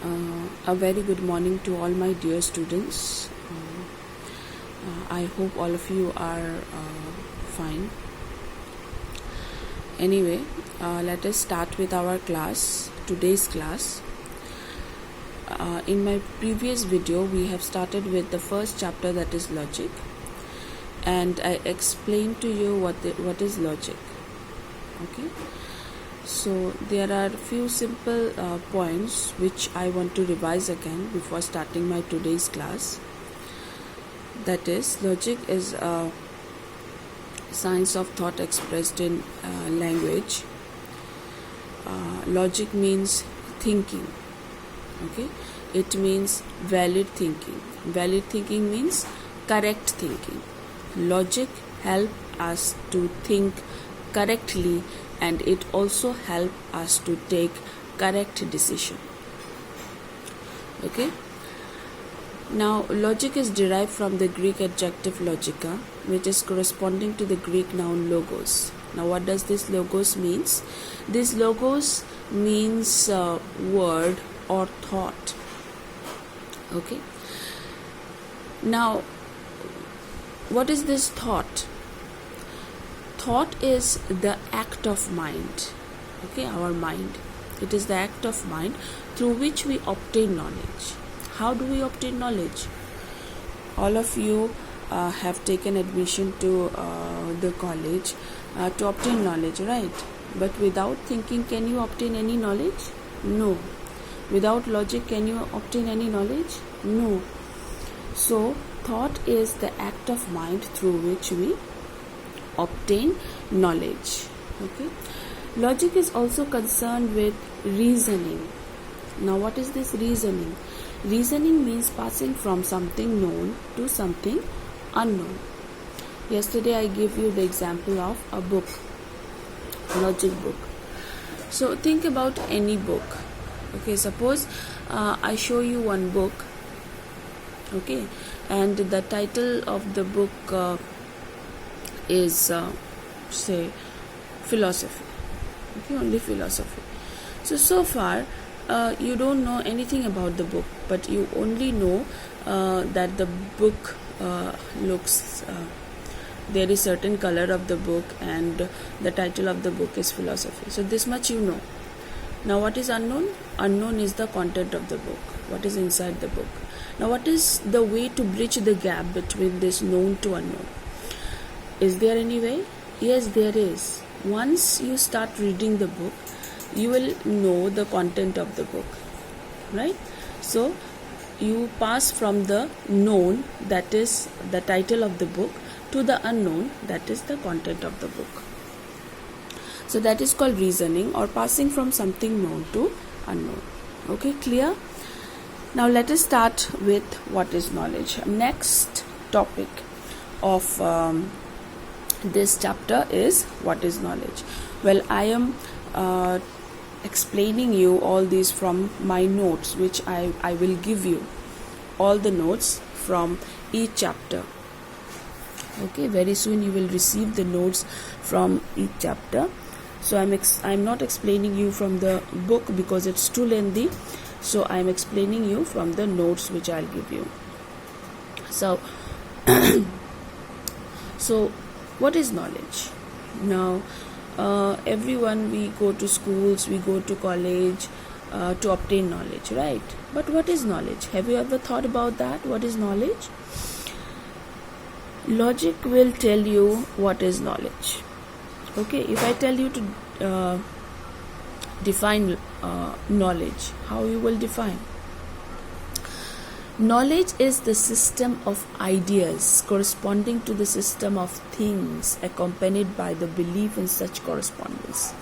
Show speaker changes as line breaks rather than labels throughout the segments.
A very good morning to all my dear students. I hope all of you are fine. Anyway, let us start with our class, today's class. In my previous video, we have started with the first chapter, that is logic, and I explained to you what is logic. Okay. So there are few simple points which I want to revise again before starting my today's class. That is, logic is a science of thought expressed in language. Logic means thinking. Okay, it means valid thinking. Valid thinking means correct thinking. Logic helps us to think correctly, and it also helps us to take correct decision. Okay. Now, logic is derived from the Greek adjective logica, which is corresponding to the Greek noun logos. Now, what does this logos means? This logos means word or thought. Okay. Now, what is this thought? Thought is the act of mind. Okay, our mind. It is the act of mind through which we obtain knowledge. How do we obtain knowledge? All of you have taken admission to the college to obtain knowledge, right? But without thinking, can you obtain any knowledge? No. Without logic, can you obtain any knowledge? No. So, thought is the act of mind through which we obtain knowledge. Okay. Logic is also concerned with reasoning. Now, what is this reasoning? Reasoning means passing from something known to something unknown. Yesterday I gave you the example of a book, logic book. So think about any book. Okay, suppose I show you one book. Okay, and the title of the book is say philosophy. Okay, only philosophy. So far you don't know anything about the book, but you only know that the book looks there is certain color of the book, and the title of the book is philosophy. So this much you know. Now, what is unknown? Unknown is the content of the book, what is inside the book. Now, what is the way to bridge the gap between this known to unknown? Is there any way? Yes, there is. Once you start reading the book, you will know the content of the book, right? So you pass from the known, that is the title of the book, to the unknown, that is the content of the book. So that is called reasoning, or passing from something known to unknown. Okay, clear? Now let us start with what is knowledge. Next topic of this chapter is what is knowledge. Well, I am explaining you all these from my notes, which I will give you all the notes from each chapter. Okay, very soon you will receive the notes from each chapter. So I'm not explaining you from the book because it's too lengthy. So I'm explaining you from the notes which I'll give you. So so what is knowledge? Now, everyone, we go to schools, we go to college to obtain knowledge, right? But what is knowledge? Have you ever thought about that? What is knowledge? Logic will tell you what is knowledge. Okay, if I tell you to define knowledge, how you will define? Knowledge is the system of ideas corresponding to the system of things, accompanied by the belief in such correspondence.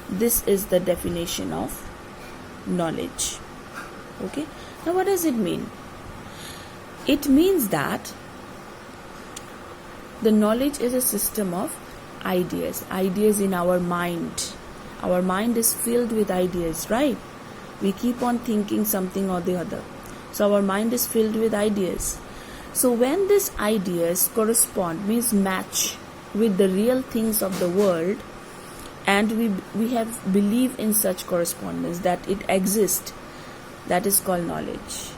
This is the definition of knowledge. Okay. Now, what does it mean? It means that the knowledge is a system of ideas in our mind. Our mind is filled with ideas, right? We keep on thinking something or the other. So our mind is filled with ideas. So when these ideas correspond, means match with the real things of the world, and we have belief in such correspondence, that it exists, that is called knowledge.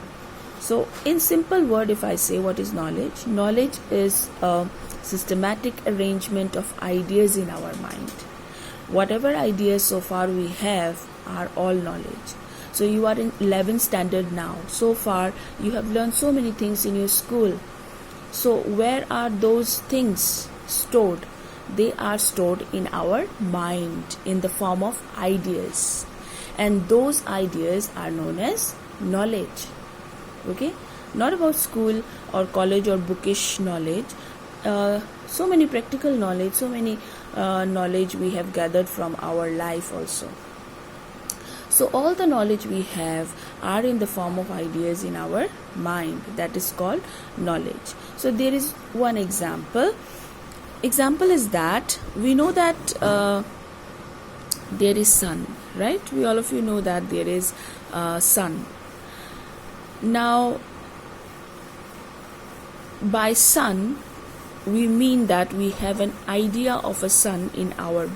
So in simple word, if I say what is knowledge, knowledge is a systematic arrangement of ideas in our mind. Whatever ideas so far we have are all knowledge. So you are in 11th standard now. So far you have learned so many things in your school. So where are those things stored? They are stored in our mind in the form of ideas. And those ideas are known as knowledge. Okay? Not about school or college or bookish knowledge. So many practical knowledge, so many knowledge we have gathered from our life also. So all the knowledge we have are in the form of ideas in our mind. That is called knowledge. So there is one example. Example is that we know that there is sun, right? We all of you know that there is sun. Now, by sun, we mean that we have an idea of a sun in our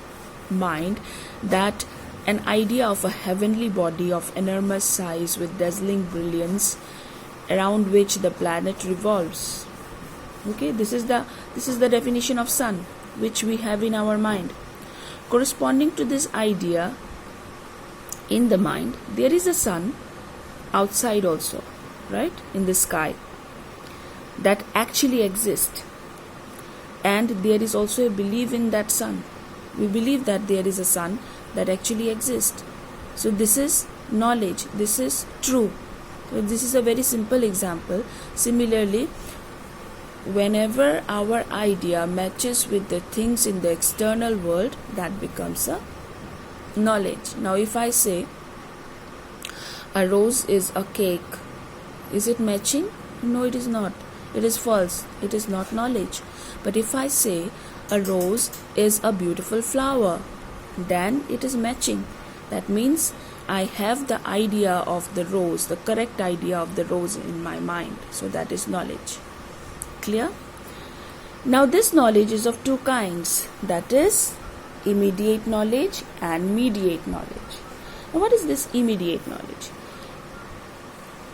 mind, that an idea of a heavenly body of enormous size with dazzling brilliance around which the planet revolves. Okay, this is the definition of sun which we have in our mind. Corresponding to this idea in the mind, there is a sun outside also, right, in the sky, that actually exists. And there is also a belief in that sun. We believe that there is a sun that actually exists. So this is knowledge. This is true. So this is a very simple example. Similarly, whenever our idea matches with the things in the external world, that becomes a knowledge. Now if I say a rose is a cake, is it matching? No, it is not. It is false. It is not knowledge. But if I say a rose is a beautiful flower, then it is matching. That means I have the idea of the rose, the correct idea of the rose in my mind. So that is knowledge. Clear? Now this knowledge is of two kinds. That is immediate knowledge and mediate knowledge. Now what is this immediate knowledge?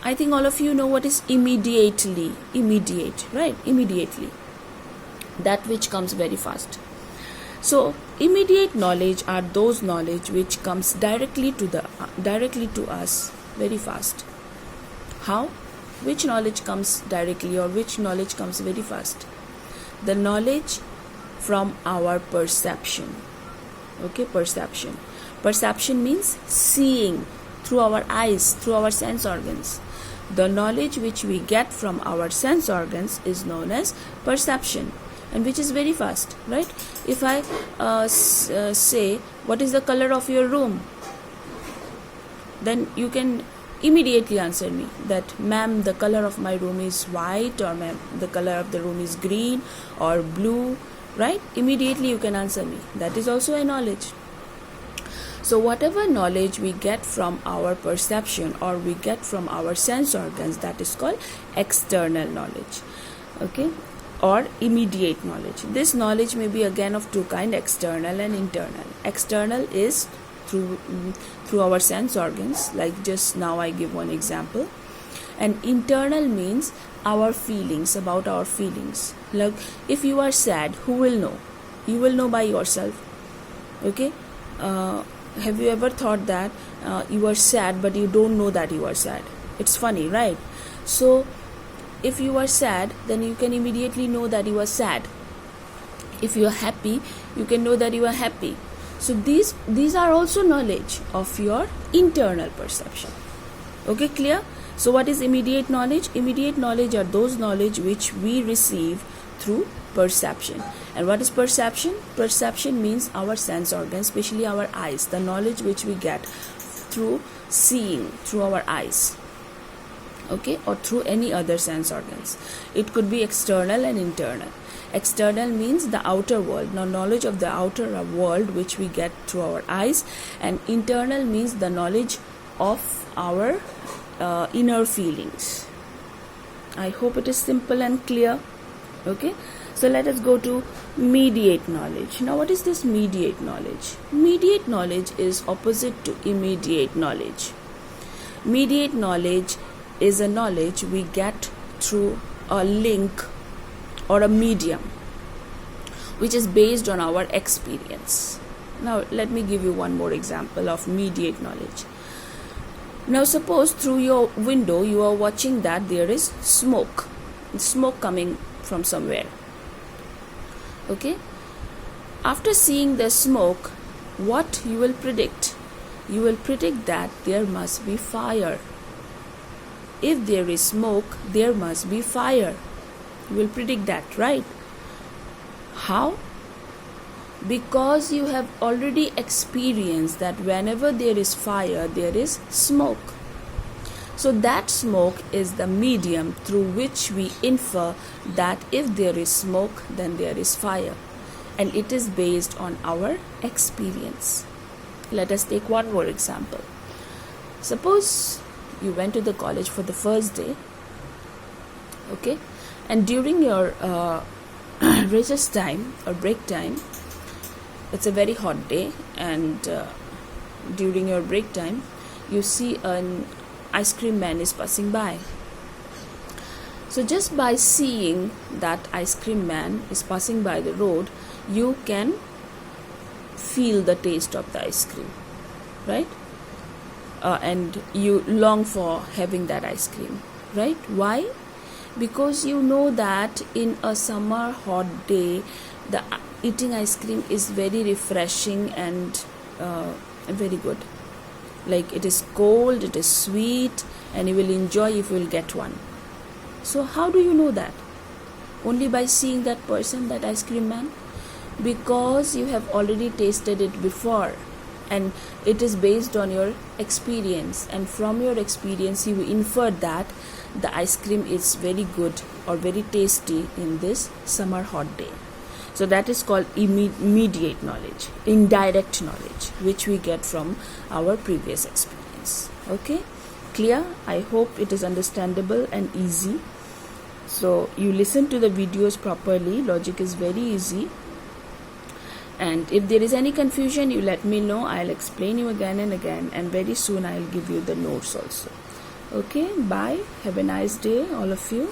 I think all of you know what is immediately. Immediate, right? Immediately. That which comes very fast. So immediate knowledge are those knowledge which comes directly to us very fast. How? Which knowledge comes directly or which knowledge comes very fast? The knowledge from our perception. Okay, perception. Perception means seeing through our eyes, through our sense organs. The knowledge which we get from our sense organs is known as perception, and which is very fast, right? If I say, what is the color of your room? Then you can immediately answer me that, ma'am, the color of my room is white, or ma'am, the color of the room is green or blue, right? Immediately you can answer me. That is also a knowledge. So whatever knowledge we get from our perception or we get from our sense organs, that is called external knowledge. Okay? Or immediate knowledge. This knowledge may be again of two kinds, external and internal. External is through our sense organs, like just now I give one example. And internal means our feelings, about our feelings. Like if you are sad, who will know? You will know by yourself. Okay? Have you ever thought that you are sad but you don't know that you are sad? It's funny, right? So if you are sad, then you can immediately know that you are sad. If you are happy, you can know that you are happy. So these are also knowledge of your internal perception. Okay, clear? So what is immediate knowledge? Immediate knowledge are those knowledge which we receive through perception. And what is perception? Perception means our sense organs, especially our eyes, the knowledge which we get through seeing, through our eyes. Okay, or through any other sense organs. It could be external and internal. External means the outer world, now knowledge of the outer world which we get through our eyes, and internal means the knowledge of our inner feelings. I hope it is simple and clear. Okay, so let us go to mediate knowledge. Now what is this mediate knowledge? Mediate knowledge is opposite to immediate knowledge. Mediate knowledge is a knowledge we get through a link or a medium which is based on our experience. Now let me give you one more example of mediate knowledge. Now suppose through your window you are watching that there is smoke coming from somewhere. Okay? After seeing the smoke, what you will predict? You will predict that there must be fire. If there is smoke, there must be fire. You will predict that, right? How? Because you have already experienced that whenever there is fire, there is smoke. So that smoke is the medium through which we infer that if there is smoke, then there is fire. And it is based on our experience. Let us take one more example. Suppose you went to the college for the first day, okay, and during your recess time or break time, it's a very hot day, and during your break time, you see an ice cream man is passing by. So just by seeing that ice cream man is passing by the road, you can feel the taste of the ice cream, right? And you long for having that ice cream, right? Why? Because you know that in a summer hot day, the eating ice cream is very refreshing and very good. Like, it is cold, it is sweet, and you will enjoy if you will get one. So how do you know that? Only by seeing that person, that ice cream man? Because you have already tasted it before, and it is based on your experience, and from your experience you infer that the ice cream is very good or very tasty in this summer hot day. So that is called immediate knowledge, indirect knowledge, which we get from our previous experience. Okay, clear? I hope it is understandable and easy. So you listen to the videos properly. Logic is very easy. And if there is any confusion, you let me know. I'll explain you again and again, and very soon I'll give you the notes also. Okay, bye. Have a nice day, all of you.